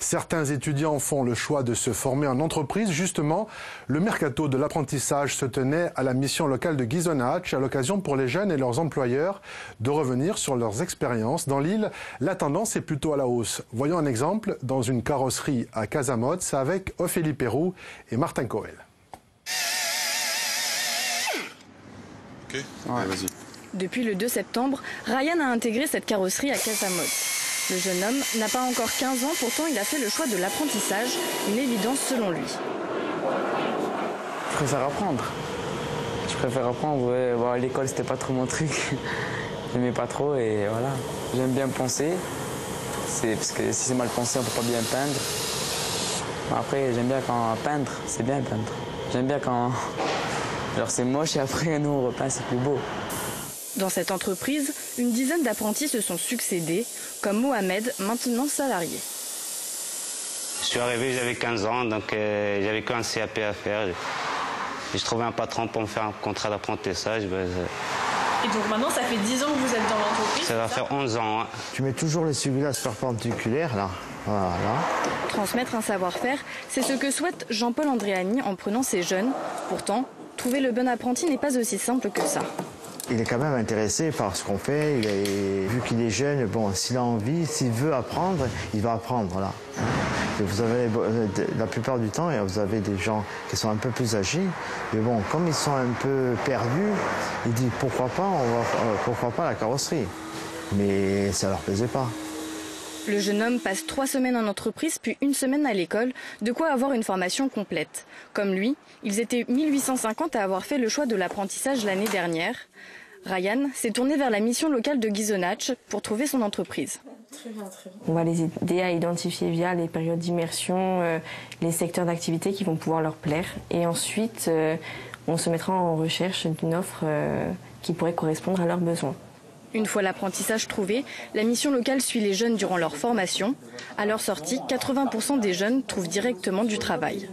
Certains étudiants font le choix de se former en entreprise. Justement, le mercato de l'apprentissage se tenait à la mission locale de Ghisonaccia, à l'occasion pour les jeunes et leurs employeurs de revenir sur leurs expériences. Dans l'île, la tendance est plutôt à la hausse. Voyons un exemple dans une carrosserie à Casamotz avec Ophélie Pérou et Martin Coel. Ok, ouais. Vas-y. Depuis le 2 septembre, Ryan a intégré cette carrosserie à Casamotz. Le jeune homme n'a pas encore 15 ans, pourtant il a fait le choix de l'apprentissage, une évidence selon lui. Je préfère apprendre. Ouais. Bon, l'école, c'était pas trop mon truc. J'aimais pas trop et voilà. J'aime bien penser. Parce que si c'est mal pensé, on peut pas bien peindre. Après, j'aime bien quand peindre, c'est bien peindre. J'aime bien quand genre c'est moche et après nous on repeint, c'est plus beau. Dans cette entreprise, une dizaine d'apprentis se sont succédés, comme Mohamed, maintenant salarié. Je suis arrivé, j'avais 15 ans, donc j'avais qu'un CAP à faire. J'ai trouvé un patron pour me faire un contrat d'apprentissage. Et donc maintenant, ça fait 10 ans que vous êtes dans l'entreprise? Ça va faire 11 ans. Hein. Tu mets toujours les sugulaces perpendiculaires, là. Voilà. Transmettre un savoir-faire, c'est ce que souhaite Jean-Paul Andréani en prenant ces jeunes. Pourtant, trouver le bon apprenti n'est pas aussi simple que ça. Il est quand même intéressé par ce qu'on fait. Vu qu'il est jeune, bon, s'il a envie, s'il veut apprendre, il va apprendre. Voilà. Et vous avez, la plupart du temps, vous avez des gens qui sont un peu plus âgés. Mais bon, comme ils sont un peu perdus, ils disent pourquoi pas la carrosserie. Mais ça leur plaisait pas. Le jeune homme passe 3 semaines en entreprise, puis 1 semaine à l'école, de quoi avoir une formation complète. Comme lui, ils étaient 1850 à avoir fait le choix de l'apprentissage l'année dernière. Ryan s'est tourné vers la mission locale de Ghisonaccia pour trouver son entreprise. Très bien, très bien. On va les aider à identifier via les périodes d'immersion les secteurs d'activité qui vont pouvoir leur plaire. Et ensuite, on se mettra en recherche d'une offre qui pourrait correspondre à leurs besoins. Une fois l'apprentissage trouvé, la mission locale suit les jeunes durant leur formation. À leur sortie, 80% des jeunes trouvent directement du travail.